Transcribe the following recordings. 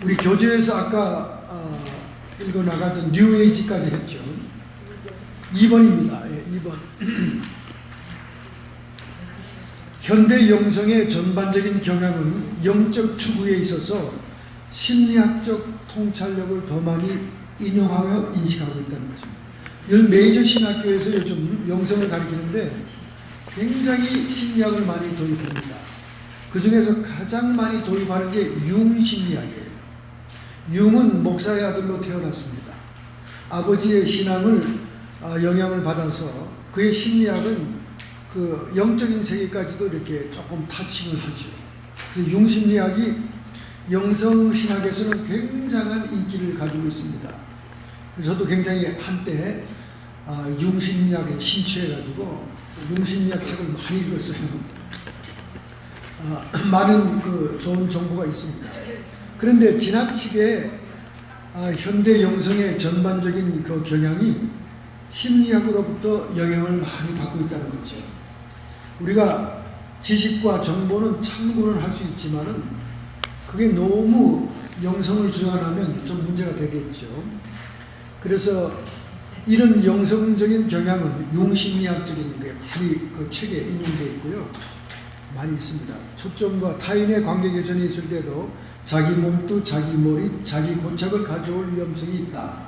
우리 교재에서 아까 읽어나가던 뉴에이지까지 했죠. 2번입니다. 예, 2번. 현대 영성의 전반적인 경향은 영적 추구에 있어서 심리학적 통찰력을 더 많이 인용하여 인식하고 있다는 것입니다. 이 메이저 신학교에서 요즘 영성을 가르치는데 굉장히 심리학을 많이 도입합니다. 그 중에서 가장 많이 도입하는 게 융심리학이에요. 융은 목사의 아들로 태어났습니다. 아버지의 신앙을 영향을 받아서 그의 심리학은 그 영적인 세계까지도 이렇게 조금 타칭을 하죠. 그래서 융심리학이 영성신학에서는 굉장한 인기를 가지고 있습니다. 저도 굉장히 한때 융심리학에 심취해가지고 융심리학 책을 많이 읽었어요. 많은 그 좋은 정보가 있습니다. 그런데 지나치게 현대 영성의 전반적인 그 경향이 심리학으로부터 영향을 많이 받고 있다는 거죠. 우리가 지식과 정보는 참고는 할 수 있지만은 그게 너무 영성을 주관하면 좀 문제가 되겠죠. 그래서 이런 영성적인 경향은 융심리학적인 게 많이 그 책에 인용되어 있고요. 많이 있습니다. 초점과 타인의 관계 개선이 있을 때도 자기 몸도 자기 몰입, 자기 고착을 가져올 위험성이 있다.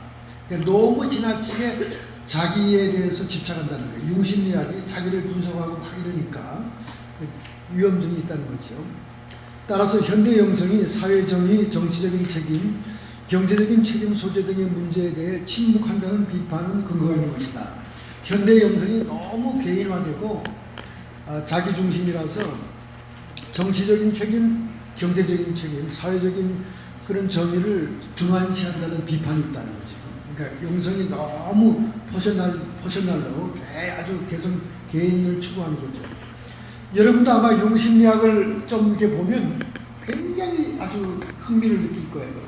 그러니까 너무 지나치게 자기에 대해서 집착한다는 거예요. 융심리학이 자기를 분석하고 막 이러니까 위험성이 있다는 거죠. 따라서 현대 영성이 사회정의, 정치적인 책임, 경제적인 책임 소재 등의 문제에 대해 침묵한다는 비판은 근거가 있는 것이다. 현대 영성이 너무 개인화되고 자기중심이라서 정치적인 책임, 경제적인 책임, 사회적인 그런 정의를 등한시한다는 비판이 있다는 거죠. 그러니까 영성이 너무 퍼셔널로 아주 계속 개인을 추구하는 거죠. 여러분도 아마 융심리학을 좀 이렇게 보면 굉장히 아주 흥미를 느낄 거예요.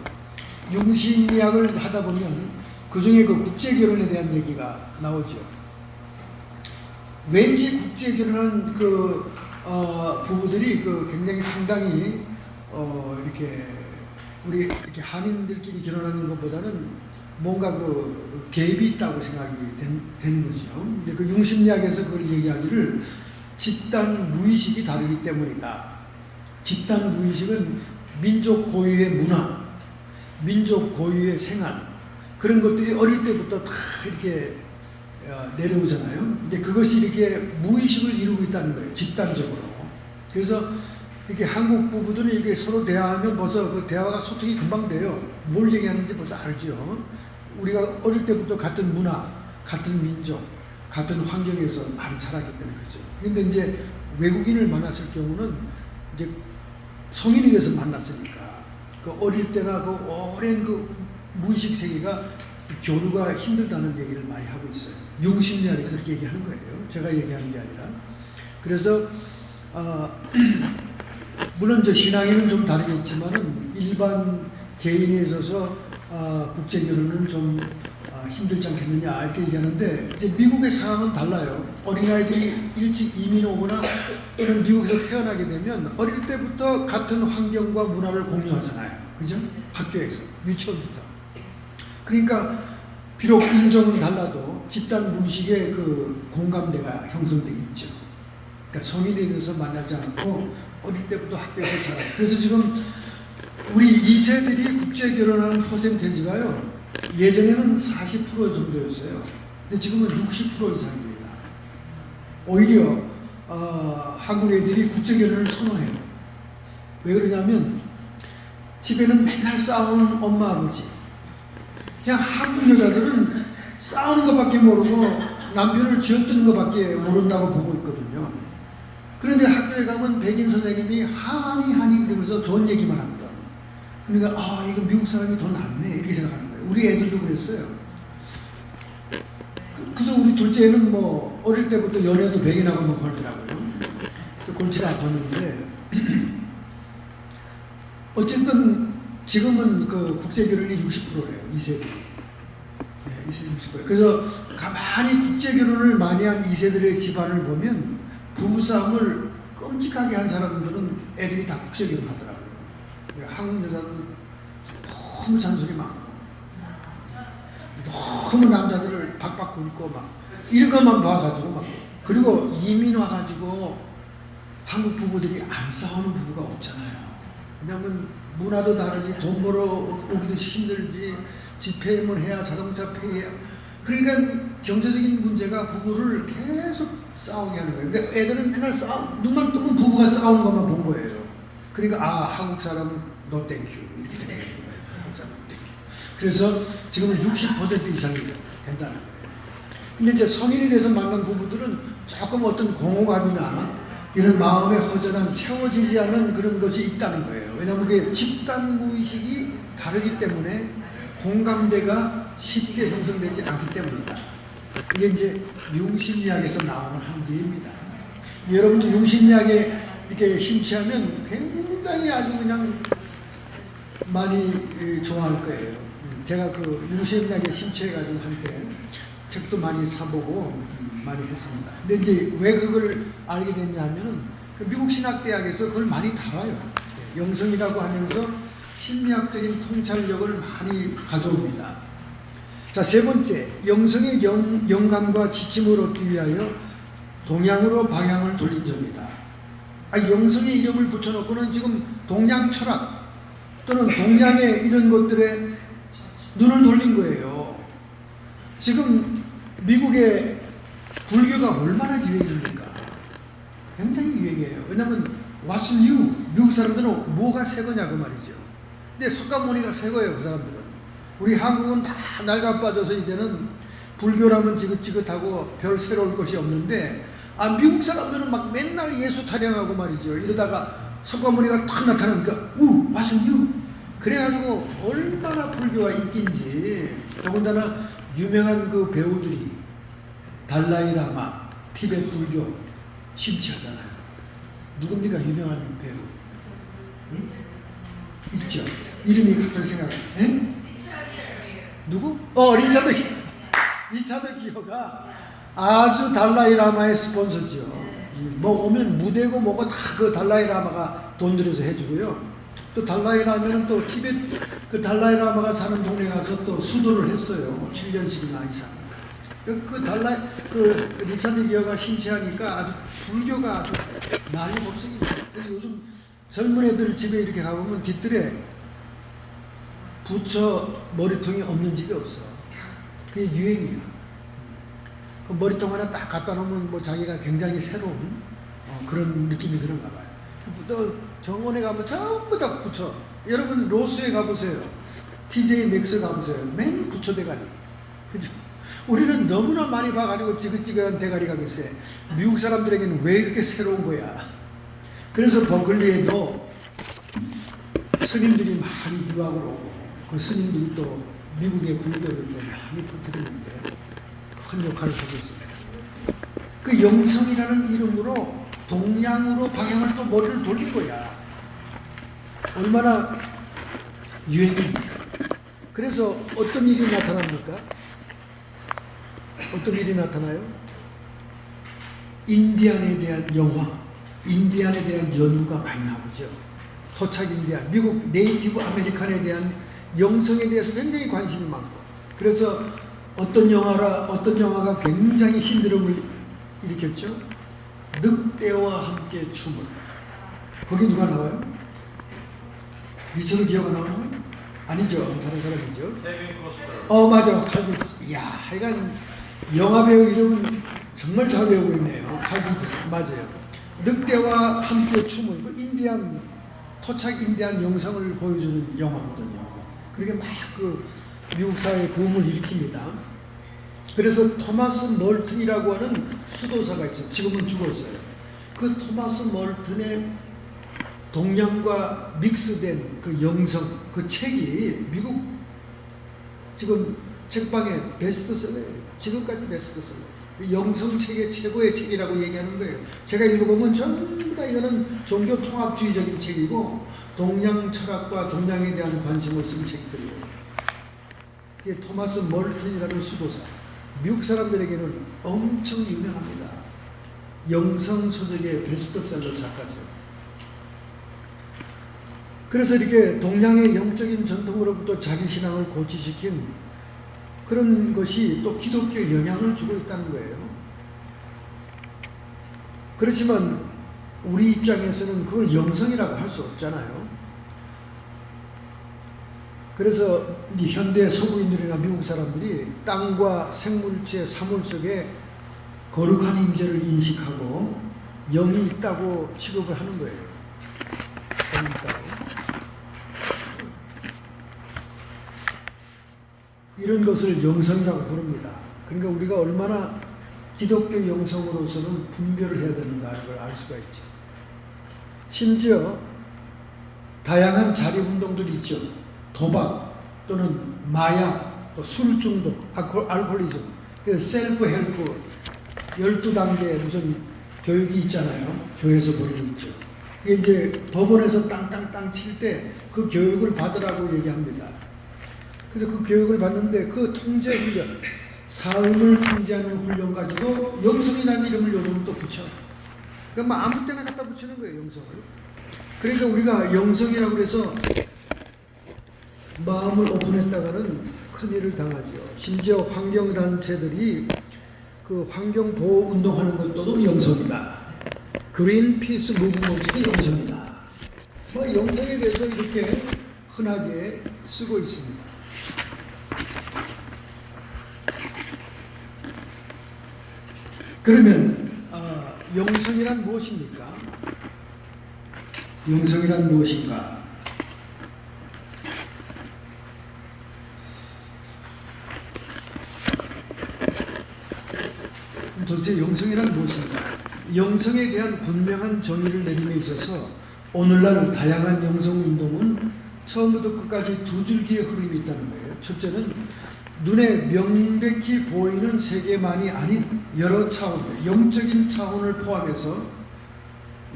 융심리학을 하다 보면 그 중에 그 국제결혼에 대한 얘기가 나오죠. 왠지 국제결혼한 그 부부들이 그 굉장히 상당히 이렇게 우리 이렇게 한인들끼리 결혼하는 것보다는 뭔가 그 갭이 있다고 생각이 되는 거죠. 근데 그 융심리학에서 그걸 얘기하기를 집단 무의식이 다르기 때문이다. 집단 무의식은 민족 고유의 문화, 민족 고유의 생활, 그런 것들이 어릴 때부터 다 이렇게 내려오잖아요. 근데 그것이 이렇게 무의식을 이루고 있다는 거예요. 집단적으로. 그래서 이렇게 한국 부부들은 이렇게 서로 대화하면 벌써 그 대화가 소통이 금방 돼요. 뭘 얘기하는지 벌써 알죠. 우리가 어릴 때부터 같은 문화, 같은 민족, 같은 환경에서 많이 자랐기 때문에 그렇죠. 근데 이제 외국인을 만났을 경우는 이제 성인이 돼서 만났으니까 그 어릴 때나 그 오랜 그 무의식 세계가 교류가 힘들다는 얘기를 많이 하고 있어요. 융심리학에서 그렇게 얘기하는 거예요. 제가 얘기하는 게 아니라. 그래서 물론 저 신앙에는 좀 다르겠지만은 일반 개인에 있어서 국제결혼은 좀 힘들지 않겠느냐 이렇게 얘기하는데 이제 미국의 상황은 달라요. 어린아이들이 일찍 이민 오거나 또는 미국에서 태어나게 되면 어릴 때부터 같은 환경과 문화를 공유하잖아요. 그죠? 학교에서, 유치원부터. 그러니까 비록 인종은 달라도 집단 무의식의 그 공감대가 형성돼 있죠. 그러니까 성인에 대해서 만나지 않고 어릴 때부터 학교에서 자라요. 그래서 지금 우리 2세들이 국제결혼하는 퍼센테이지가요. 예전에는 40% 정도였어요. 근데 지금은 60% 이상입니다. 오히려 한국 애들이 국제결혼을 선호해요. 왜 그러냐면 집에는 맨날 싸우는 엄마 아버지. 그냥 한국 여자들은 싸우는 것밖에 모르고 남편을 쥐어뜯는 것밖에 모른다고 보고 있거든요. 그런데 학교에 가면 백인 선생님이 하니 그러면서 좋은 얘기만 합니다. 그러니까 이거 미국 사람이 더 낫네 이렇게 생각하는 거예요. 우리 애들도 그랬어요. 그래서 우리 둘째는 뭐 어릴 때부터 연애도 백인하고만 걸더라고요. 그래서 골치가 아팠는데 어쨌든 지금은 그 국제결혼이 60%래요. 2세들이. 네, 2세들 60%. 그래서 가만히 국제결혼을 많이 한 2세들의 집안을 보면 부부싸움을 끔찍하게 한 사람들은 애들이 다 국제결혼 하더라고요. 한국 여자도 너무 잔소리 많고 너무 남자들을 박박 긁고 막 이런 것만 봐가지고 막 그리고 이민 와가지고 한국 부부들이 안 싸우는 부부가 없잖아요. 왜냐하면 문화도 다르지 돈 벌어 오기도 힘들지 집회만 해야 자동차 폐기해야 그러니까 경제적인 문제가 부부를 계속 싸우게 하는 거예요. 그러니까 애들은 맨날 눈만 뜨면 부부가 싸우는 것만 본 거예요. 그러니까 한국 사람 no thank you 이렇게 되는 거예요. 한국 사람 no thank you. 그래서 지금은 60% 이상이 된다는 거예요. 근데 이제 성인이 돼서 만난 부부들은 조금 어떤 공허감이나 이런 마음의 허전한 채워지지 않은 그런 것이 있다는 거예요. 왜냐하면 그게 집단 무의식이 다르기 때문에 공감대가 쉽게 형성되지 않기 때문이다. 이게 이제 융심리학에서 나오는 한계입니다. 여러분도 융심리학에 이렇게 심취하면 굉장히 아주 그냥 많이 좋아할 거예요. 제가 그 융심리학에 심취해가지고 한때 책도 많이 사보고 많이 했습니다. 근데 이제 왜 그걸 알게 됐냐 하면은 그 미국 신학대학에서 그걸 많이 다뤄요. 영성이라고 하면서 심리학적인 통찰력을 많이 가져옵니다. 자, 세 번째, 영성의 영감과 지침을 얻기 위하여 동양으로 방향을 돌린 점이다. 영성의 이름을 붙여놓고는 지금 동양 철학 또는 동양의 이런 것들에 눈을 돌린 거예요. 지금 미국의 불교가 얼마나 유행입니까? 굉장히 유행이에요. 왜냐하면 What's new? 미국 사람들은 뭐가 새 거냐고 말이죠. 근데 석가모니가 새 거예요. 그 사람들은. 우리 한국은 다 낡아 빠져서 이제는 불교라면 지긋지긋하고 별 새로울 것이 없는데 미국 사람들은 막 맨날 예수 타령하고 말이죠. 이러다가 석가모니가 탁 나타나니까 What's new? 그래가지고 얼마나 불교가 인기인지. 더군다나 유명한 그 배우들이 달라이라마, 티베트 불교 심취하잖아요. 누굽니까? 유명한 배우. 응? 있죠. 이름이 갑자기 생각나요. 누구? 리차드 기어가 아주 달라이라마의 스폰서죠. 뭐 오면 무대고 뭐고 다 그 달라이라마가 돈 들여서 해주고요. 또 달라이라마는 또 티베트 그 달라이라마가 사는 동네 가서 또 수도를 했어요. 7년씩이나 이상. 그 리차드 기어가 심취하니까 아주 불교가 아주 난리 법석이죠. 그래서 요즘 젊은 애들 집에 이렇게 가보면 뒤뜰에 부처 머리통이 없는 집이 없어. 그게 유행이에요. 그 머리통 하나 딱 갖다 놓으면 뭐 자기가 굉장히 새로운 그런 느낌이 드는가 봐요. 또 정원에 가면 전부 다 부처. 여러분 로스에 가보세요. TJ 맥스 가보세요. 맨 부처 대가리. 그죠? 우리는 너무나 많이 봐가지고 지긋지긋한 대가리가 글쎄 미국 사람들에게는 왜 이렇게 새로운 거야. 그래서 버클리에도 스님들이 많이 유학을 오고 그 스님들이 또 미국의 불교를 또 많이 퍼뜨리는데 큰 역할을 하고 있습니다. 그 영성이라는 이름으로 동양으로 방향을 또 머리를 돌린 거야. 얼마나 유행입니까? 그래서 어떤 일이 나타납니까? 어떤 일이 나타나요? 인디안에 대한 영화, 인디안에 대한 연구가 많이 나오죠. 토착 인디안, 미국 네이티브 아메리칸에 대한 영성에 대해서 굉장히 관심이 많고, 그래서 어떤 영화가 굉장히 신드롬을 일으켰죠? 늑대와 함께 춤을. 거기 누가 나와요? 리처드 기어가 나오나요? 아니죠. 다른 사람이죠. 케빈 코스터. 맞아. 이야, 하여간 영화 배우 이름은 정말 잘 배우고 있네요. 케빈 코스터. 맞아요. 늑대와 함께 춤을, 그 인디안, 토착 인디안 영상을 보여주는 영화거든요. 그렇게 막 그 미국 사회에 부음을 일으킵니다. 그래서 토마스 멀튼이라고 하는 수도사가 있어요. 지금은 죽었어요. 그 토마스 멀튼의 동양과 믹스된 그 영성, 그 책이 미국 지금 책방에 베스트셀러예요. 지금까지 베스트셀러. 영성책의 최고의 책이라고 얘기하는 거예요. 제가 읽어보면 전부 다 이거는 종교 통합주의적인 책이고 동양 철학과 동양에 대한 관심을 쓴 책들이에요. 이게 토마스 멀튼이라는 수도사. 미국 사람들에게는 엄청 유명합니다. 영성 서적의 베스트셀러 작가죠. 그래서 이렇게 동양의 영적인 전통으로부터 자기 신앙을 고취시킨 그런 것이 또 기독교에 영향을 주고 있다는 거예요. 그렇지만 우리 입장에서는 그걸 영성이라고 할 수 없잖아요. 그래서 이 현대 서구인들이나 미국 사람들이 땅과 생물체, 사물 속에 거룩한 임재를 인식하고 영이 있다고 취급을 하는 거예요. 영이 있다고. 이런 것을 영성이라고 부릅니다. 그러니까 우리가 얼마나 기독교 영성으로서는 분별을 해야 되는가 하는 걸 알 수가 있죠. 심지어 다양한 자립운동들이 있죠. 도박 또는 마약, 또 술 중독, 알코올리즘, 셀프 헬프 12단계 무슨 교육이 있잖아요. 교회에서 벌이고 있죠. 그게 이제 법원에서 땅땅땅 칠 때 그 교육을 받으라고 얘기합니다. 그래서 그 교육을 받는데 그 통제 훈련, 삶을 통제하는 훈련 가지고 영성이라는 이름을 요즘은 또 붙여. 그러니까 아무 때나 갖다 붙이는 거예요, 영성을. 그러니까 우리가 영성이라고 해서 마음을 오픈했다가는 큰일을 당하죠. 심지어 환경단체들이 그 환경보호 운동하는 것도 영성이다. 그린피스 무브먼트도 영성이다. 뭐 영성에 대해서 이렇게 흔하게 쓰고 있습니다. 그러면 영성이란 무엇입니까? 영성이란 무엇인가? 도대체 영성이란 무엇인가? 영성에 대한 분명한 정의를 내림에 있어서 오늘날 다양한 영성 운동은 처음부터 끝까지 두 줄기의 흐름이 있다는 거예요. 첫째는 눈에 명백히 보이는 세계만이 아닌 여러 차원, 영적인 차원을 포함해서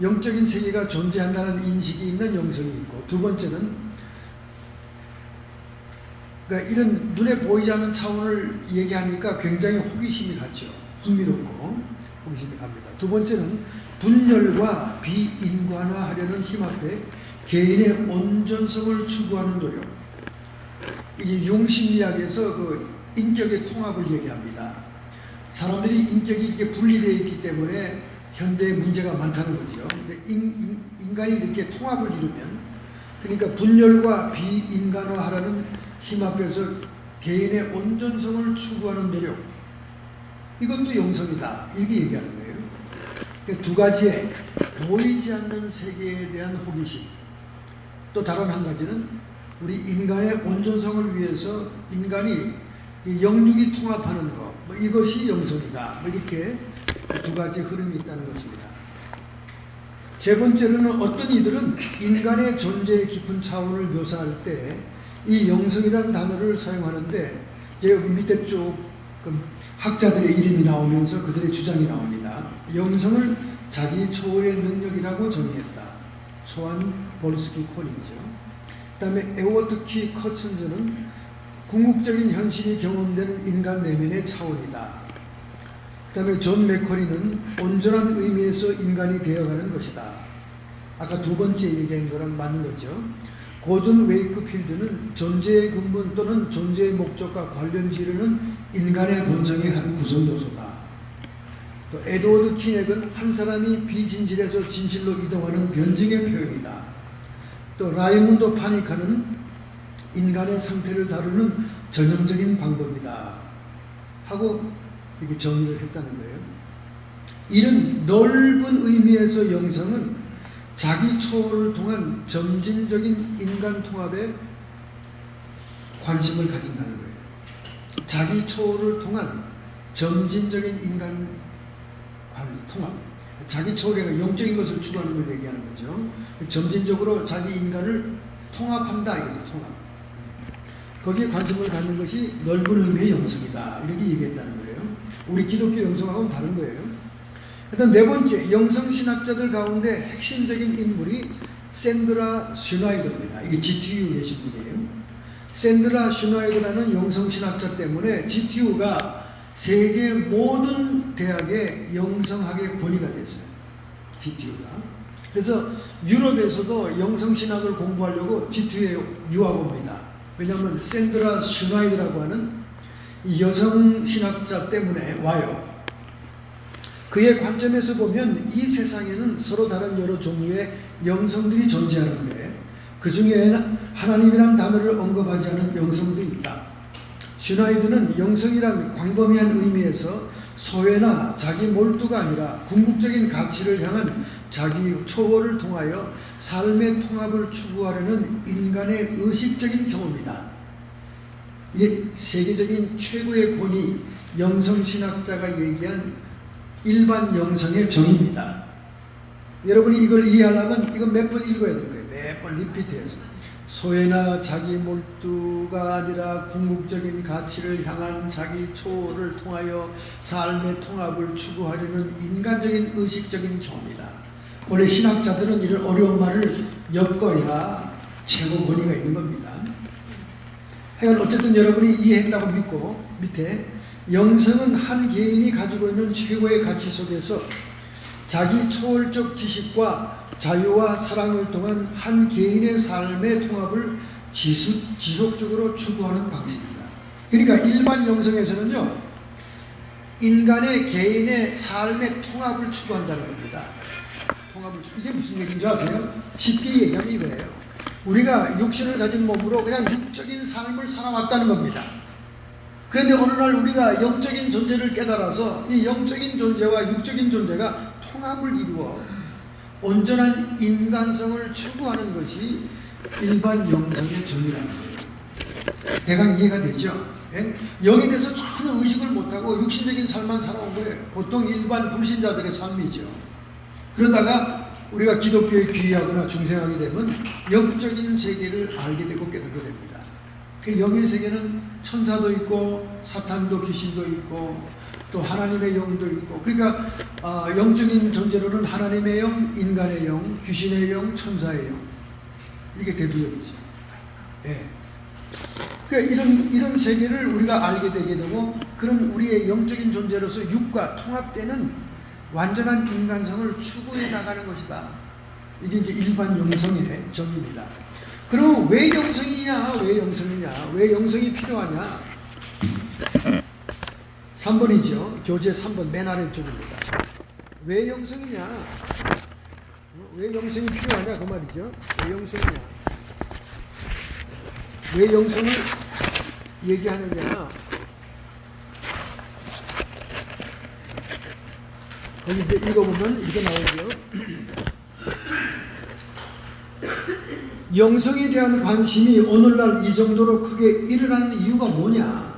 영적인 세계가 존재한다는 인식이 있는 영성이 있고, 두 번째는 그러니까 이런 눈에 보이지 않는 차원을 얘기하니까 굉장히 호기심이 가죠. 흥미롭고 호기심이 갑니다. 두 번째는 분열과 비인간화하려는 힘 앞에 개인의 온전성을 추구하는 노력. 이게 융심리학에서 그 인격의 통합을 얘기합니다. 사람들이 인격이 이렇게 분리되어 있기 때문에 현대에 문제가 많다는 거죠. 근데 인간이 이렇게 통합을 이루면, 그러니까 분열과 비인간화하라는 힘 앞에서 개인의 온전성을 추구하는 노력, 이것도 영성이다, 이렇게 얘기하는 거예요. 그러니까 두 가지의 보이지 않는 세계에 대한 호기심, 또 다른 한 가지는 우리 인간의 온전성을 위해서 인간이 영육이 통합하는 것, 뭐 이것이 영성이다, 뭐 이렇게 두 가지 흐름이 있다는 것입니다. 세 번째로는 어떤 이들은 인간의 존재의 깊은 차원을 묘사할 때 이 영성이라는 단어를 사용하는데, 이제 여기 밑에 쭉 학자들의 이름이 나오면서 그들의 주장이 나옵니다. 영성을 자기 초월의 능력이라고 정의했다. 초안 볼스키 콜이죠. 그 다음에 에워드 키 커튼즈는 궁극적인 현실이 경험되는 인간 내면의 차원이다. 그 다음에 존 맥커리는 온전한 의미에서 인간이 되어가는 것이다. 아까 두 번째 얘기한 거랑 맞는 거죠. 고든 웨이크필드는 존재의 근본 또는 존재의 목적과 관련 지르는 인간의 본성의 한 구성 요소다. 또 에드워드 키넥은 한 사람이 비진실에서 진실로 이동하는 변증의 표현이다. 또 라이문도 파니카는 인간의 상태를 다루는 전형적인 방법이다 하고 이렇게 정의를 했다는 거예요. 이런 넓은 의미에서 영성은 자기 초월을 통한 점진적인 인간 통합에 관심을 가진다는 거예요. 자기 초월을 통한 점진적인 인간 통합. 자기 초월이가 영적인 것을 추구하는 걸 얘기하는 거죠. 점진적으로 자기 인간을 통합한다, 이거죠. 통합. 거기에 관심을 갖는 것이 넓은 의미의 영성이다, 이렇게 얘기했다는 거예요. 우리 기독교 영성하고는 다른 거예요. 일단 네 번째, 영성신학자들 가운데 핵심적인 인물이 샌드라 슈나이더입니다. 이게 GTU 계신 분이에요. 샌드라 슈나이더라는 영성신학자 때문에 GTU가 세계 모든 대학에 영성학의 권위가 됐어요. GTU가. 그래서 유럽에서도 영성신학을 공부하려고 G2에 유학 옵니다. 왜냐하면 샌드라 슈나이드라고 하는 이 여성신학자 때문에 와요. 그의 관점에서 보면 이 세상에는 서로 다른 여러 종류의 영성들이 존재하는데 그 중에는 하나님이란 단어를 언급하지 않은 영성도 있다. 슈나이드는 영성이란 광범위한 의미에서 소외나 자기 몰두가 아니라 궁극적인 가치를 향한 자기 초월을 통하여 삶의 통합을 추구하려는 인간의 의식적인 경험이다. 이게 세계적인 최고의 권위 영성신학자가 얘기한 일반 영성의 정의입니다. 여러분이 이걸 이해하려면 이거 몇 번 읽어야 되는 거예요. 몇 번 리피트해서. 소외나 자기 몰두가 아니라 궁극적인 가치를 향한 자기 초월을 통하여 삶의 통합을 추구하려는 인간적인 의식적인 경험이다. 원래 신학자들은 이런 어려운 말을 엮어야 최고 권위가 있는 겁니다. 하여간 어쨌든 여러분이 이해했다고 믿고 밑에 영성은 한 개인이 가지고 있는 최고의 가치 속에서 자기 초월적 지식과 자유와 사랑을 통한 한 개인의 삶의 통합을 지속적으로 추구하는 방식입니다. 그러니까 일반 영성에서는요, 인간의 개인의 삶의 통합을 추구한다는 겁니다. 이게 무슨 얘기인지 아세요? 쉽게 얘기하면 이거예요. 우리가 육신을 가진 몸으로 그냥 육적인 삶을 살아왔다는 겁니다. 그런데 어느 날 우리가 영적인 존재를 깨달아서 이 영적인 존재와 육적인 존재가 통합을 이루어 온전한 인간성을 추구하는 것이 일반 영성의 정의라는 거예요. 대강 이해가 되죠? 예? 영에 대해서 전혀 의식을 못하고 육신적인 삶만 살아온 거예요. 보통 일반 불신자들의 삶이죠. 그러다가 우리가 기독교에 귀의하거나 중생하게 되면 영적인 세계를 알게 되고 깨닫게 됩니다. 그 영의 세계는 천사도 있고 사탄도 귀신도 있고 또 하나님의 영도 있고, 그러니까 영적인 존재로는 하나님의 영, 인간의 영, 귀신의 영, 천사의 영, 이게 대두영이죠. 예. 그러니까 이런 세계를 우리가 알게 되게 되고, 그런 우리의 영적인 존재로서 육과 통합되는 완전한 인간성을 추구해 나가는 것이다. 이게 이제 일반 영성의 정의입니다. 그럼 왜 영성이냐? 왜 영성이냐? 왜 영성이 필요하냐? 3번이죠. 교재 3번 맨 아래쪽입니다. 왜 영성이냐? 왜 영성이 필요하냐? 그 말이죠. 왜 영성이냐? 왜 영성을 얘기하느냐? 거기 이제 읽어보면 이렇게 나오죠. 영성에 대한 관심이 오늘날 이 정도로 크게 일어나는 이유가 뭐냐?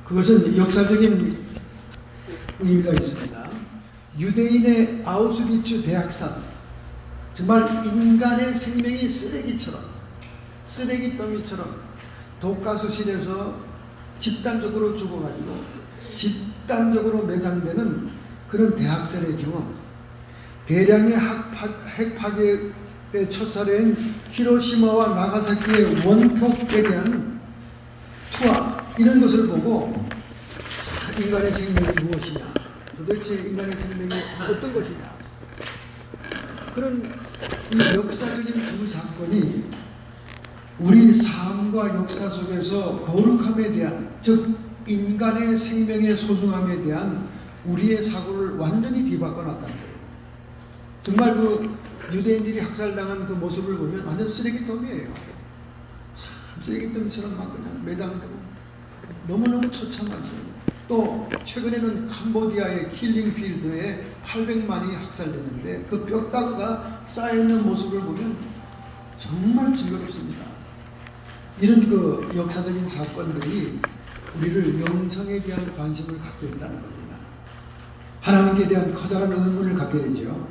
그것은 역사적인 의미가 있습니다. 유대인의 아우슈비츠 대학산, 정말 인간의 생명이 쓰레기처럼, 쓰레기더미처럼 독가스실에서 집단적으로 죽어가지고 집단적으로 매장되는 그런 대학살의 경험, 대량의 핵 파괴의 첫사례인 히로시마와 나가사키의 원폭에 대한 투하, 이런 것을 보고 인간의 생명이 무엇이냐, 도대체 인간의 생명이 어떤 것이냐, 그런 이 역사적인 두 사건이 우리 삶과 역사 속에서 거룩함에 대한, 즉 인간의 생명의 소중함에 대한 우리의 사고를 완전히 뒤바꿔 놨다는 거예요. 정말 그 유대인들이 학살당한 그 모습을 보면 완전 쓰레기더미예요. 참 쓰레기더미처럼 막 그냥 매장되고 너무너무 처참하죠. 또 최근에는 캄보디아의 킬링필드에 800만이 학살됐는데 그 뼈다구가 쌓여있는 모습을 보면 정말 즐겁습니다. 이런 그 역사적인 사건들이 우리를 영성에 대한 관심을 갖게 된다는 겁니다. 하나님께 대한 커다란 의문을 갖게 되죠.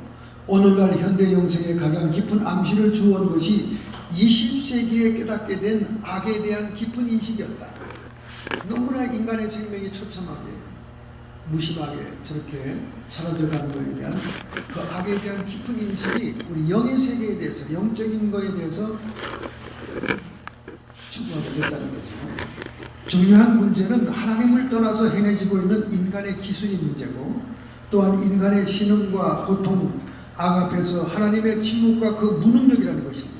오늘날 현대 영성에 가장 깊은 암시를 주어온 것이 20세기에 깨닫게 된 악에 대한 깊은 인식이었다. 너무나 인간의 생명이 처참하게, 무심하게 저렇게 사라져가는 것에 대한 그 악에 대한 깊은 인식이 우리 영의 세계에 대해서, 영적인 것에 대해서 추구하게 됐다는 거죠. 중요한 문제는 하나님을 떠나서 행해지고 있는 인간의 기순이 문제고, 또한 인간의 신음과 고통, 아가페서 하나님의 침묵과 그 무능력이라는 것입니다.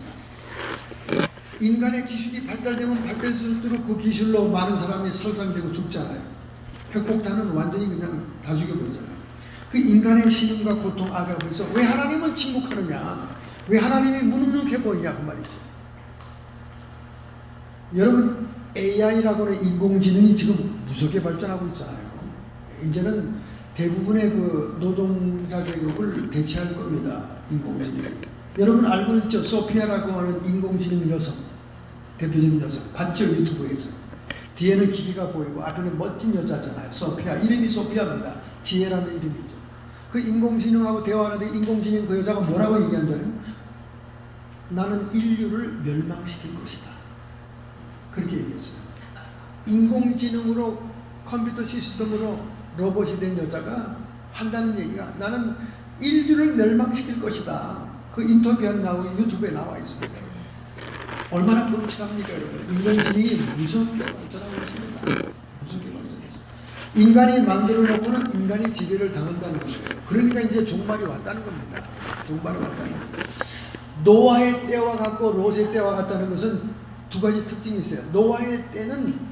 인간의 기술이 발달되면 발달될수록 그 기술로 많은 사람이 살상되고 죽잖아요. 핵폭탄은 완전히 그냥 다 죽여버리잖아요. 그 인간의 신음과 고통 아가페서 왜 하나님은 침묵하느냐, 왜 하나님이 무능력해 보이냐 그 말이죠. 여러분, AI라고 하는 인공지능이 지금 무섭게 발전하고 있잖아요. 이제는 대부분의 그 노동자 계급을 대체할 겁니다. 인공지능이. 여러분 알고 있죠? 소피아라고 하는 인공지능 여성, 대표적인 여성 봤죠? 유튜브에서. 뒤에는 기계가 보이고 앞에는 멋진 여자잖아요. 소피아. 이름이 소피아입니다. 지혜라는 이름이죠. 그 인공지능하고 대화하는데 인공지능 그 여자가 뭐라고 얘기한다면 나는 인류를 멸망시킬 것이다. 그렇게 얘기했어요. 인공지능으로 컴퓨터 시스템으로 로봇이 된 여자가 한다는 얘기가 나는 인류를 멸망시킬 것이다. 그 인터뷰한 유튜브에 나와 있습니다. 얼마나 끔찍합니까, 여러분? 인공지능이 무섭게 발전하고 있습니다. 무섭게 발전했어요. 인간이 만들어 놓고는 인간이 지배를 당한다는 거예요. 그러니까 이제 종말이 왔다는 겁니다. 종말이 왔다는 거예요. 노아의 때와 같고 롯의 때와 같다는 것은 두 가지 특징이 있어요. 노아의 때는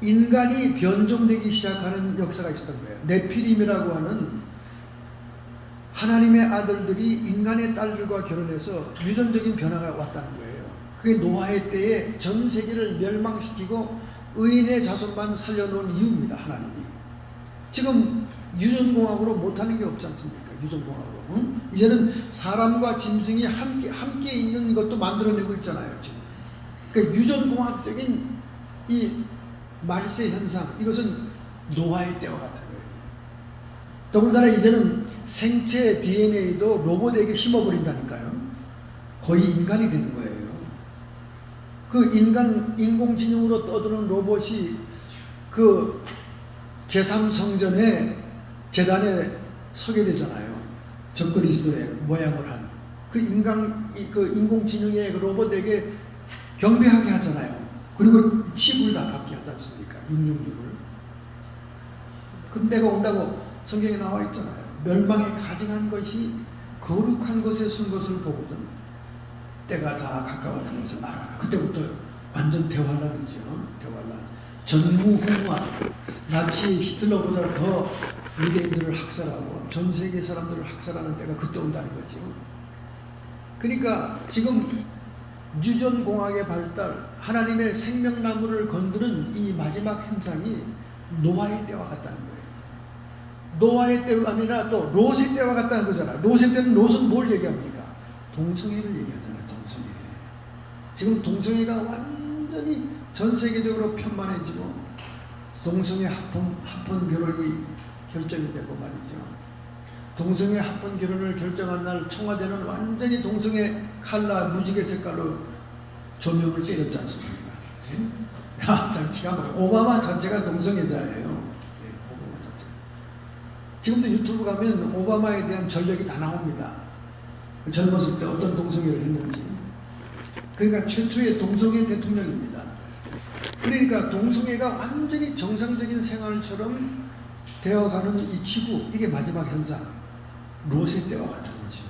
인간이 변종되기 시작하는 역사가 있었던 거예요. 네피림이라고 하는 하나님의 아들들이 인간의 딸들과 결혼해서 유전적인 변화가 왔다는 거예요. 그게 노아의 때에 전 세계를 멸망시키고 의인의 자손만 살려놓은 이유입니다. 하나님이. 지금 유전공학으로 못하는 게 없지 않습니까? 유전공학으로. 응? 이제는 사람과 짐승이 함께 있는 것도 만들어내고 있잖아요. 지금. 그러니까 유전공학적인 이 말세 현상, 이것은 노아의 때와 같은 거예요. 더군다나 이제는 생체 DNA도 로봇에게 심어버린다니까요. 거의 인간이 되는 거예요. 그 인공지능으로 떠드는 로봇이 그 제3성전의 재단에 서게 되잖아요. 적그리스도의 모양을 한. 그 인공지능의 그 로봇에게 경배하게 하잖아요. 그리고 칩을 다 받게 하지 않습니까? 666을. 그 때가 온다고 성경에 나와 있잖아요. 멸망에 가증한 것이 거룩한 것에 선 것을 보거든 때가 다 가까워진 것을 알아라. 그때부터 완전 대환란이죠. 대환란. 전무후무한 나치의 히틀러보다 더 유대인들을 학살하고 전 세계 사람들을 학살하는 때가 그때 온다는 거죠. 그러니까 지금 유전공학의 발달, 하나님의 생명나무를 건드는 이 마지막 현상이 노아의 때와 같다는 거예요. 노아의 때가 아니라 또 롯의 때와 같다는 거잖아요. 롯의 때는 롯은 뭘 얘기합니까? 동성애를 얘기하잖아요. 동성애. 지금 동성애가 완전히 전 세계적으로 편만해지고 동성애 합헌 결혼이 결정이 되고 말이죠. 동성애 합헌 결혼을 결정한 날 청와대는 완전히 동성애 칼라 무지개 색깔로 조명을 때렸지 않습니까? 참 기가 막혀요. 오바마 자체가 동성애자예요. 네, 오바마 자체가. 지금도 유튜브 가면 오바마에 대한 전력이 다 나옵니다. 젊었을 때 어떤 동성애를 했는지. 그러니까 최초의 동성애 대통령입니다. 그러니까 동성애가 완전히 정상적인 생활처럼 되어가는 이 지구, 이게 마지막 현상. 롯의 때와 같은 거죠.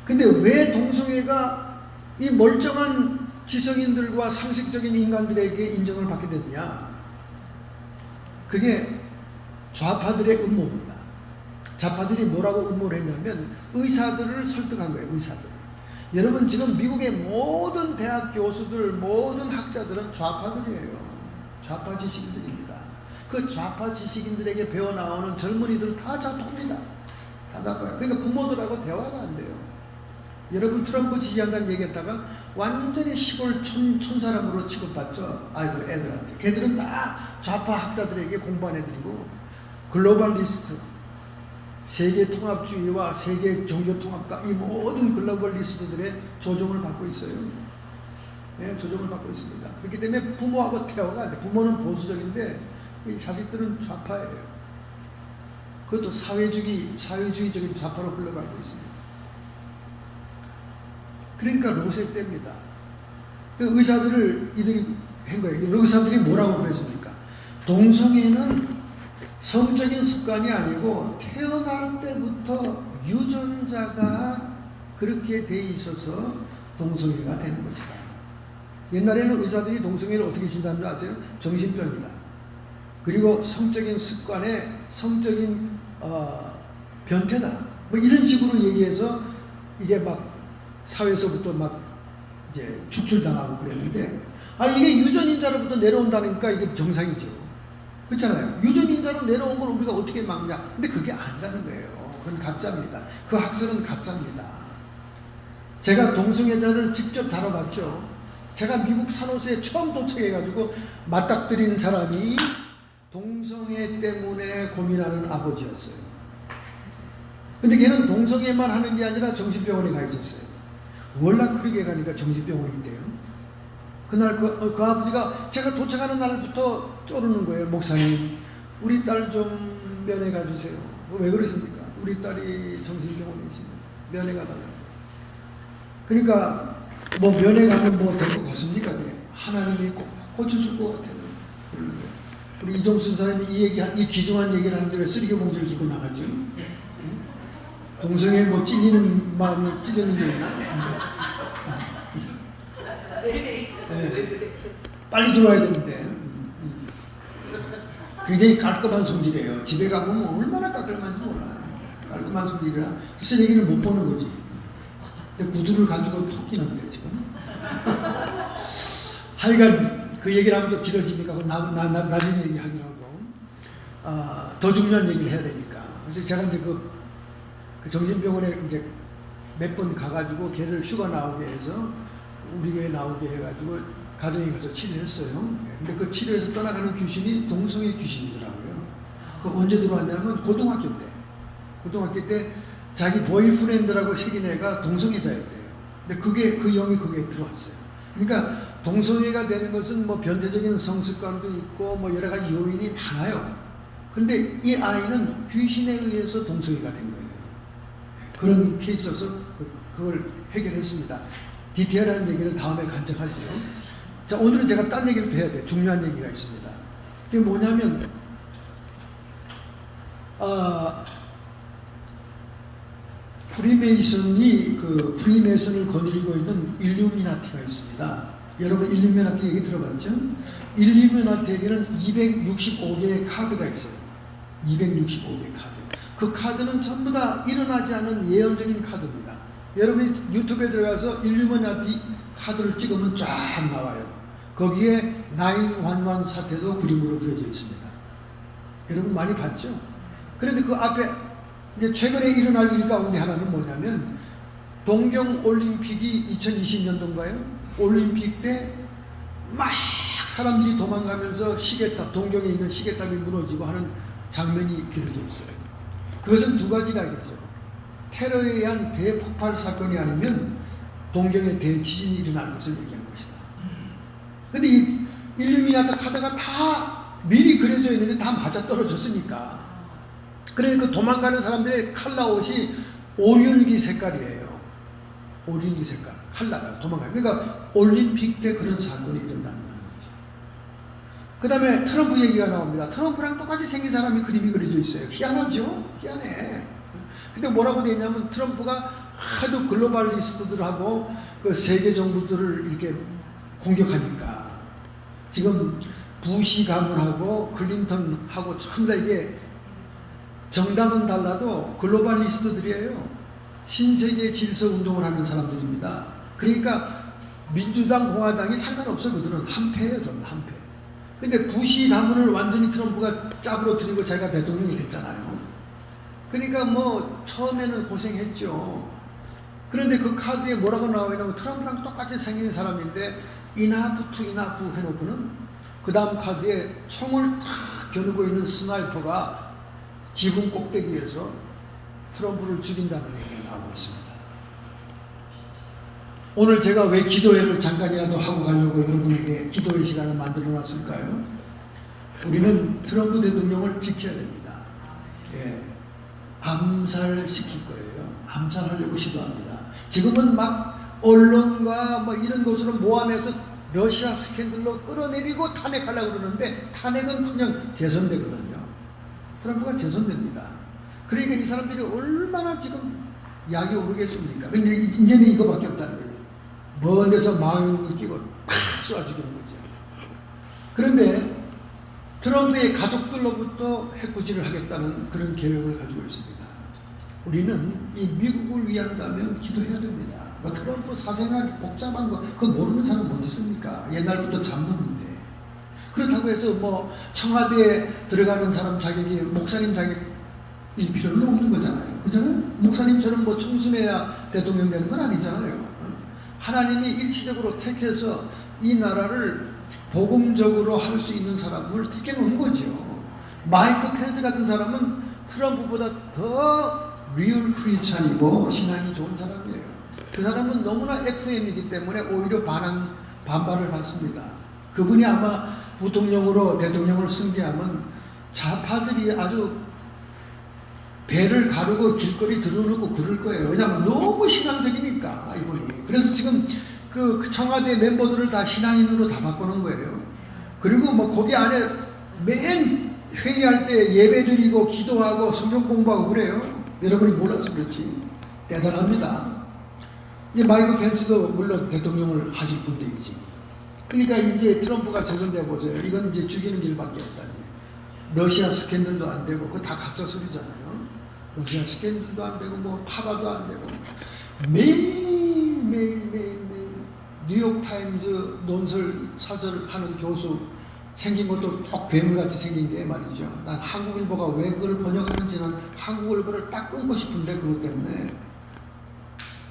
근데 왜 동성애가 이 멀쩡한 지성인들과 상식적인 인간들에게 인정을 받게 됐냐? 그게 좌파들의 음모입니다. 좌파들이 뭐라고 음모를 했냐면 의사들을 설득한 거예요. 의사들. 여러분 지금 미국의 모든 대학 교수들, 모든 학자들은 좌파들이에요. 좌파 지식인들입니다. 그 좌파 지식인들에게 배워 나오는 젊은이들 다 좌파입니다. 다 좌파예요. 그러니까 부모들하고 대화가 안 돼요. 여러분 트럼프 지지한다는 얘기했다가 완전히 시골 촌 사람으로 취급받죠. 애들한테. 걔들은 다 좌파 학자들에게 공부한 애들이고 글로벌리스트, 세계 통합주의와 세계 종교 통합과 이 모든 글로벌리스트들의 조종을 받고 있어요. 네, 조종을 받고 있습니다. 그렇기 때문에 부모하고 대화가 안 돼. 부모는 보수적인데 이 자식들은 좌파예요. 그것도 사회주의적인 좌파로 흘러가고 있습니다. 그러니까 롯의 때입니다. 그 의사들을 이들이 한 거예요. 의사들이 뭐라고 그랬습니까? 동성애는 성적인 습관이 아니고 태어날 때부터 유전자가 그렇게 돼 있어서 동성애가 되는 것이다. 옛날에는 의사들이 동성애를 어떻게 진단하는 줄 아세요? 정신병이다. 그리고 성적인 습관에 성적인 변태다. 뭐 이런 식으로 얘기해서 이게 막 사회에서부터 막 이제 축출당하고 그랬는데, 이게 유전인자로부터 내려온다니까 이게 정상이죠. 그렇잖아요. 유전인자로 내려온 걸 우리가 어떻게 막냐. 근데 그게 아니라는 거예요. 그건 가짜입니다. 그 학설은 가짜입니다. 제가 동성애자를 직접 다뤄봤죠. 제가 미국 산호세에 처음 도착해가지고 맞닥뜨린 사람이 동성애 때문에 고민하는 아버지였어요. 근데 걔는 동성애만 하는 게 아니라 정신병원에 가 있었어요. 월락크릭에 가니까 정신병원인데요. 그날 그 아버지가 제가 도착하는 날부터 쪼르는 거예요. 목사님, 우리 딸 좀 면회 가주세요. 왜 그러십니까? 우리 딸이 정신병원에 있습니다. 면회 가달라고. 그러니까 뭐 면회 가면 뭐 될 것 같습니까? 하나님이 꼭 고쳐줄 것 같아요. 그러는 거예요. 우리 이종순 사람이 이 귀중한 얘기를 하는데 왜 쓰레기 봉지를 들고 나가죠? 동성애 뭐 찔리는 마음이 찔리는 게 있나? 네. 빨리 들어와야 되는데. 굉장히 깔끔한 성질이에요. 집에 가보면 얼마나 깔끔한지 몰라. 깔끔한 성질이라 글쎄 얘기를 못 보는 거지. 구두를 가지고 토끼는 거예요 지금. 하여간 그 얘기를 하면 또 길어지니까 나중에 얘기하기로 하고, 더 중요한 얘기를 해야 되니까. 그래서 제가 이제 그 정신병원에 이제 몇 번 가가지고 걔를 휴가 나오게 해서 우리 교회 나오게 해가지고 가정에 가서 치료했어요. 근데 그 치료에서 떠나가는 귀신이 동성애 귀신이더라고요. 그 언제 들어왔냐면 고등학교 때. 고등학교 때 자기 보이프렌드라고 새긴 애가 동성애자였대요. 근데 그 영이 그게 들어왔어요. 그러니까 동성애가 되는 것은 뭐 변태적인 성습관도 있고 뭐 여러 가지 요인이 많아요. 근데 이 아이는 귀신에 의해서 동성애가 된 거예요. 그런 케이스여서 그걸 해결했습니다. 디테일한 얘기를 다음에 간증하죠. 자, 오늘은 제가 딴 얘기를 해야 돼요. 중요한 얘기가 있습니다. 그게 뭐냐면, 프리메이슨을 거느리고 있는 일루미나티가 있습니다. 여러분 일루미나티 얘기 들어봤죠? 일루미나티에게는 265개의 카드가 있어요. 265개의 카드. 그 카드는 전부 다 일어나지 않은 예언적인 카드입니다. 여러분이 유튜브에 들어가서 일루미나티 카드를 찍으면 쫙 나와요. 거기에 911 사태도 그림으로 그려져 있습니다. 여러분 많이 봤죠? 그런데 그 앞에 이제 최근에 일어날 일 가운데 하나는 뭐냐면, 동경 올림픽이 2020년도인가요? 올림픽 때 막 사람들이 도망가면서 시계탑, 동경에 있는 시계탑이 무너지고 하는 장면이 그려져 있어요. 그것은 두 가지라겠죠. 테러에 의한 대폭발 사건이 아니면 동경에 대지진이 일어날 것을 얘기한 것이다. 근데 이 일루미나티 카드가 다 미리 그려져 있는데 다 맞아 떨어졌으니까. 그래서 그 도망가는 사람들의 칼라 옷이 오륜기 색깔이에요. 오륜기 색깔. 칼라가 도망가요. 그러니까 올림픽 때 그런 사건이 일어난다는 거죠. 그 다음에 트럼프 얘기가 나옵니다. 트럼프랑 똑같이 생긴 사람이 그림이 그려져 있어요. 희한하죠? 희한해. 근데 뭐라고 되어 있냐면, 트럼프가 하도 글로벌리스트들하고 그 세계 정부들을 이렇게 공격하니까 지금 부시 가문하고 클린턴하고 전부 다 이게 정당은 달라도 글로벌리스트들이에요. 신세계 질서 운동을 하는 사람들입니다. 그러니까 민주당, 공화당이 상관없어. 그들은 한패예요. 전부 한패. 근데 부시 가문을 완전히 트럼프가 짝으로뜨리고 자기가 대통령이 됐잖아요. 그러니까 뭐 처음에는 고생했죠. 그런데 그 카드에 뭐라고 나와있냐면, 트럼프랑 똑같이 생긴 사람인데 enough to enough 해놓고는 그 다음 카드에 총을 탁 겨누고 있는 스나이퍼가 지붕 꼭대기에서 트럼프를 죽인다는 얘기가 나오고 있습니다. 오늘 제가 왜 기도회를 잠깐이라도 하고 가려고 여러분에게 기도회 시간을 만들어 놨을까요? 우리는 트럼프 대통령을 지켜야 됩니다. 예. 암살시킬 거예요. 암살하려고 시도합니다. 지금은 막 언론과 뭐 이런 것으로 모함해서 러시아 스캔들로 끌어내리고 탄핵하려고 그러는데, 탄핵은 그냥 재선되거든요. 트럼프가 재선됩니다. 그러니까 이 사람들이 얼마나 지금 약이 오르겠습니까? 근데 이제는 이거밖에 없다는 거예요. 먼 데서 망용을 끼고 팍 쏘아 죽이는 거죠. 그런데 트럼프의 가족들로부터 해코지를 하겠다는 그런 계획을 가지고 있습니다. 우리는 이 미국을 위한다면 기도해야 됩니다. 뭐 트럼프 사생활 복잡한 거 그거 모르는 사람 어디 있습니까? 옛날부터 잡는데. 그렇다고 해서 뭐 청와대에 들어가는 사람 자격이 목사님 자격일 필요는 없는 거잖아요. 그잖아요? 목사님처럼 뭐 청순해야 대통령 되는 건 아니잖아요. 하나님이 일시적으로 택해서 이 나라를 복음적으로 할 수 있는 사람을 택해 놓은 거죠. 마이크 펜스 같은 사람은 트럼프보다 더 리얼 크리스찬이고 신앙이 좋은 사람이에요. 그 사람은 너무나 FM이기 때문에 오히려 반발을 받습니다. 그분이 아마 부통령으로 대통령을 승계하면 좌파들이 아주 배를 가르고 길거리 들어오고 그럴 거예요. 왜냐하면 너무 신앙적이니까 이분이. 그래서 지금 그 청와대 멤버들을 다 신앙인으로 다 바꾸는 거예요. 그리고 뭐 거기 안에 맨 회의할 때 예배 드리고 기도하고 성경 공부하고 그래요. 여러분이 몰라서 그렇지. 대단합니다. 이제 마이크 펜스도 물론 대통령을 하실 분들이지. 그러니까 이제 트럼프가 재선돼 보세요. 이건 이제 죽이는 길밖에 없다니. 러시아 스캔들도 안 되고 그거 다 가짜 소리잖아요. 러시아 스캔들도 안 되고 뭐 파바도 안 되고 매일 뉴욕타임즈 논설 사설하는 교수 생긴 것도 딱 괴물같이 생긴 게 말이죠. 난 한국일보가 왜 그걸 번역하는지는 한국일보를 딱 끊고 싶은데 그것 때문에.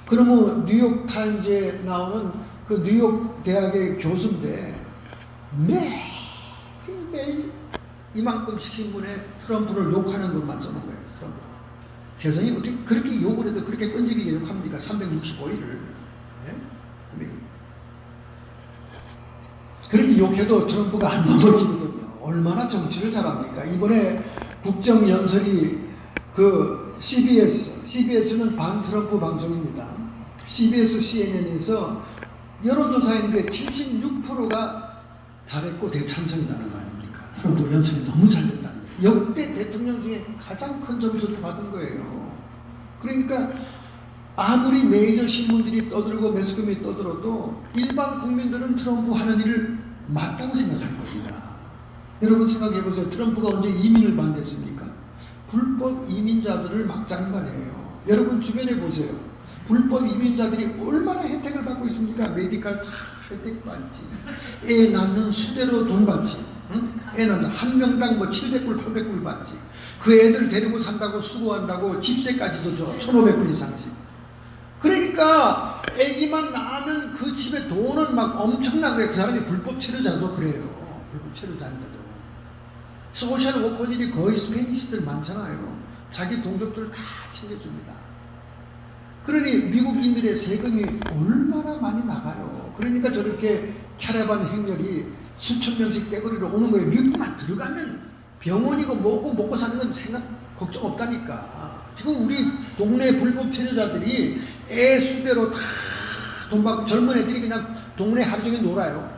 그러면 뉴욕타임즈에 나오는 그 뉴욕 대학의 교수인데 매일 이만큼씩 신문에 트럼프를 욕하는 것만 써놓은 거예요. 트럼프. 세상이 어떻게 그렇게 욕을 해도 그렇게 끈질기게 욕합니까? 365일을. 네? 그렇게 욕해도 트럼프가 안 넘어지거든요. 얼마나 정치를 잘합니까? 이번에 국정연설이 그 CBS는 반트럼프 방송입니다. CBS, CNN에서 여론조사했는데 76%가 잘했고 대찬성이라는 거 아닙니까? 트럼프 연설이 너무 잘 됐다는 거예요. 역대 대통령 중에 가장 큰 점수를 받은 거예요. 그러니까 아무리 메이저 신문들이 떠들고 매스컴이 떠들어도 일반 국민들은 트럼프 하는 일을 맞다고 생각하는 겁니다. 여러분 생각해보세요. 트럼프가 언제 이민을 반대했습니까? 불법 이민자들을 막 장관해요. 여러분 주변에 보세요. 불법 이민자들이 얼마나 혜택을 받고 있습니까? 메디칼 다 혜택 받지. 애 낳는 수대로 돈 받지. 응? 애는 한 명당 뭐 700불, 800불 받지. 그 애들 데리고 산다고 수고한다고 집세까지도 줘. 1,500불 이상씩. 그러니까 애기만 낳으면 그 집에 돈은 막 엄청나게 그 사람이 불법 체류자도 그래요. 불법 체류자인데도. 소셜 워커들이 거의 스페니시들 많잖아요. 자기 동족들 다 챙겨줍니다. 그러니 미국인들의 세금이 얼마나 많이 나가요. 그러니까 저렇게 캐러반 행렬이 수천 명씩 떼거리로 오는 거예요. 미국만 들어가면 병원이고 뭐고 먹고 사는 건 생각 걱정 없다니까. 지금 우리 동네 불법 체류자들이 애 수대로 다 돈 받고 젊은 애들이 그냥 동네 하루 종일 놀아요.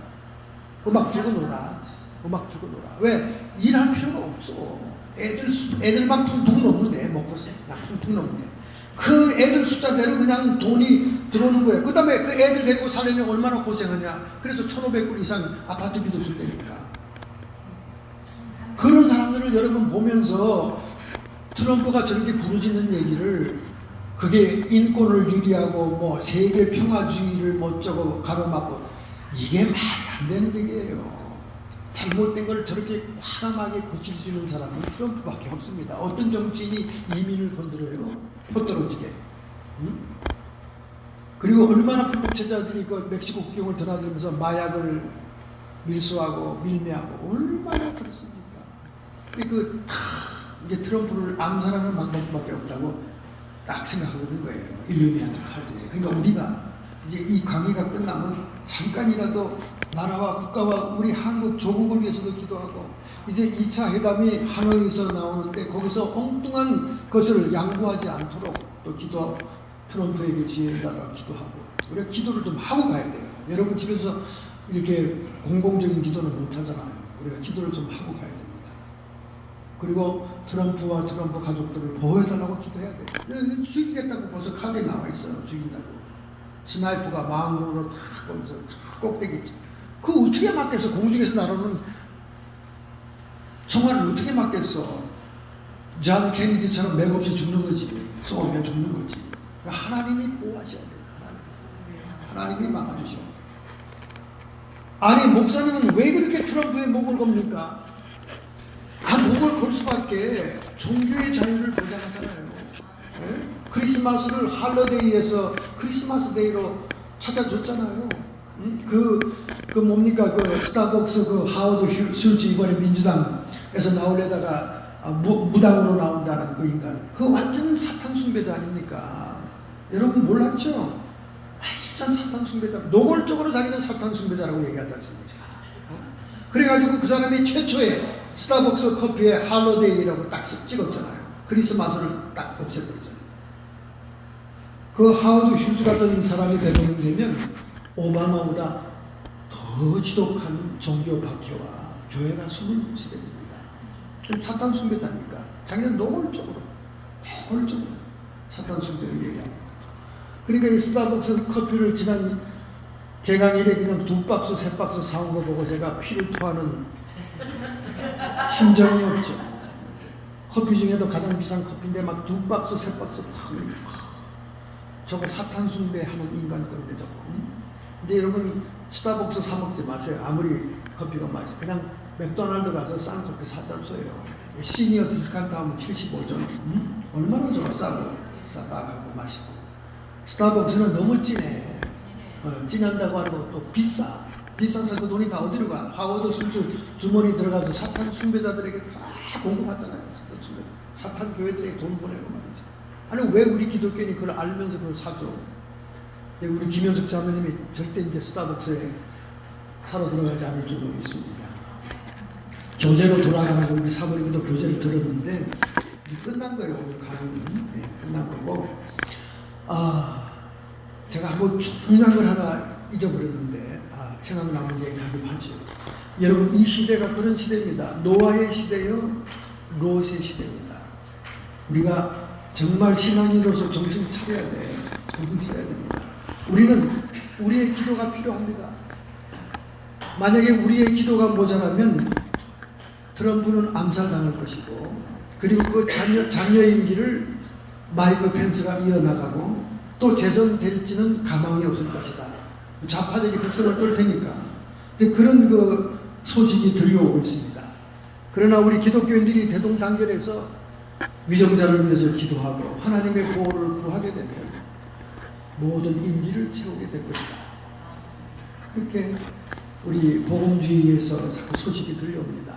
음악 들고 놀아. 왜? 일할 필요가 없어. 애들만 퉁퉁 넘는데 먹고서 퉁퉁 넘는데. 그 애들 숫자대로 그냥 돈이 들어오는 거예요. 그 다음에 그 애들 데리고 살려면 얼마나 고생하냐. 그래서 1,500불 이상 아파트비도 준다니까. 그런 사람들을 여러분 보면서 트럼프가 저렇게 부르짖는 얘기를 그게 인권을 유리하고 뭐 세계 평화주의를 멋쩍어 가로막고 이게 말이 안 되는 얘기예요. 잘못된 걸 저렇게 과감하게 고칠 수 있는 사람은 트럼프밖에 없습니다. 어떤 정치인이 이민을 건드려요? 헛떨어지게. 응? 그리고 얼마나 불법체자들이 그 멕시코 국경을 드나들면서 마약을 밀수하고 밀매하고 얼마나 그렇습니까? 이제 트럼프를 암살하는 방법밖에 없다고 딱 생각하고 있는 거예요. 일루미나티 카드에. 그러니까 우리가 이제 이 강의가 끝나면 잠깐이라도 나라와 국가와 우리 한국 조국을 위해서도 기도하고 이제 2차 회담이 하노이에서 나오는데 거기서 엉뚱한 것을 양보하지 않도록 또 기도하고 트럼프에게 지혜를 달라고 기도하고 우리가 기도를 좀 하고 가야 돼요. 여러분 집에서 이렇게 공공적인 기도는 못 하잖아요. 우리가 기도를 좀 하고 가야 됩니다. 그리고 트럼프와 트럼프 가족들을 보호해달라고 기도해야 돼. 죽이겠다고 벌써 카드에 나와 있어요. 죽인다고. 스나이퍼가 망원으로 탁 보면서 꼭대기. 그거 어떻게 맞겠어? 공중에서 날아오는 총알을 어떻게 맞겠어? 존 케네디처럼 맥없이 죽는 거지. 쏘면 죽는 거지. 하나님이 보호하셔야 돼요. 하나님이 막아주셔야 돼요. 아니 목사님은 왜 그렇게 트럼프의 목을 겁니까? 목을 걸 수밖에. 종교의 자유를 보장하잖아요. 네? 크리스마스를 할러데이에서 크리스마스 데이로 찾아줬잖아요. 그 뭡니까? 그 스타벅스 그 하워드 슐츠 이번에 민주당에서 나오려다가 무당으로 나온다는 그 인간. 그 완전 사탄 숭배자 아닙니까? 여러분 몰랐죠? 완전 사탄 숭배자. 노골적으로 자기는 사탄 숭배자라고 얘기하지 않습니까? 그래가지고 그 사람이 최초의 스타벅스 커피에 할로데이라고 딱 찍었잖아요. 크리스마스를 딱 없애버리잖아요. 그 하워드 슐즈 같은 사람이 대통령 되면 오바마보다 더 지독한 종교 박해와 교회가 숨을 못 쉬게 됩니다. 사탄 숭배자니까 자기는 노골적으로 사탄 숭배를 얘기합니다. 그러니까 이 스타벅스 커피를 지난 개강일에 그냥 2박스, 3박스 사온 거 보고 제가 피를 토하는 심정이 없죠. 커피 중에도 가장 비싼 커피인데 막 2박스, 3박스 저거 사탄 숭배하는 인간 건데 저거. 이제 여러분 스타벅스 사 먹지 마세요. 아무리 커피가 맛이 그냥 맥도날드 가서 싼 커피 사자줘요. 시니어 디스카운트 하면 75전. 얼마나 좋아. 싸고 맛있고. 스타벅스는 너무 진해. 진한다고 하고 또 비싸. 비싸서 그 돈이 다 어디로 가? 하워드 슐츠 주머니 들어가서 사탄 숭배자들에게 다 공급하잖아요. 사탄 교회들에게 돈 보내고 말이죠. 아니 왜 우리 기독교인이 그걸 알면서 그걸 사죠? 우리 김현숙 자매님이 절대 이제 스타벅스에 사러 들어가지 않을 줄로 있습니다. 교제로 돌아가는 우리 사모님도 교제를 들었는데 끝난 거예요. 오늘 강의는. 네, 끝난 거고. 제가 한번 중요한 걸 하나 잊어버렸는데 생각나는 얘기하긴 하죠. 여러분 이 시대가 그런 시대입니다. 노아의 시대요, 롯의 시대입니다. 우리가 정말 신앙인으로서 정신 차려야 돼. 정신 차려야 됩니다. 우리는 우리의 기도가 필요합니다. 만약에 우리의 기도가 모자라면 트럼프는 암살당할 것이고, 그리고 그 자녀 임기를 마이크 펜스가 이어나가고 또 재선될지는 가망이 없을 것이다. 좌파들이 백성을 떨 테니까. 그런 그 소식이 들려오고 있습니다. 그러나 우리 기독교인들이 대동단결해서 위정자를 위해서 기도하고 하나님의 보호를 구하게 되면 모든 임기를 채우게 될 것이다. 그렇게 우리 복음주의에서 자꾸 소식이 들려옵니다.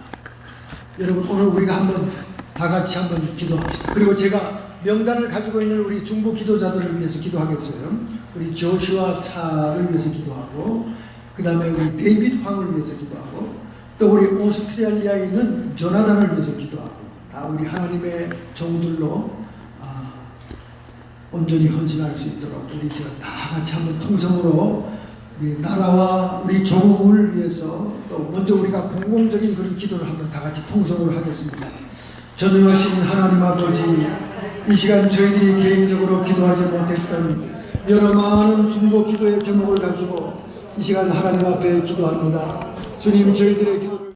여러분 오늘 우리가 한번 다 같이 한번 기도합시다. 그리고 제가 명단을 가지고 있는 우리 중보 기도자들을 위해서 기도하겠어요. 우리 조슈아 차를 위해서 기도하고, 그 다음에 우리 데이빗 황을 위해서 기도하고, 또 우리 오스트레일리아에 있는 조나단을 위해서 기도하고, 다 우리 하나님의 종들로 온전히 헌신할 수 있도록 우리 제가 다 같이 한번 통성으로 우리 나라와 우리 조국을 위해서, 또 먼저 우리가 공공적인 그런 기도를 한번 다 같이 통성으로 하겠습니다. 전능하신 하나님 아버지, 이 시간 저희들이 개인적으로 기도하지 못했던 여러 많은 중보 기도의 제목을 가지고 이 시간 하나님 앞에 기도합니다. 주님, 저희들의 기도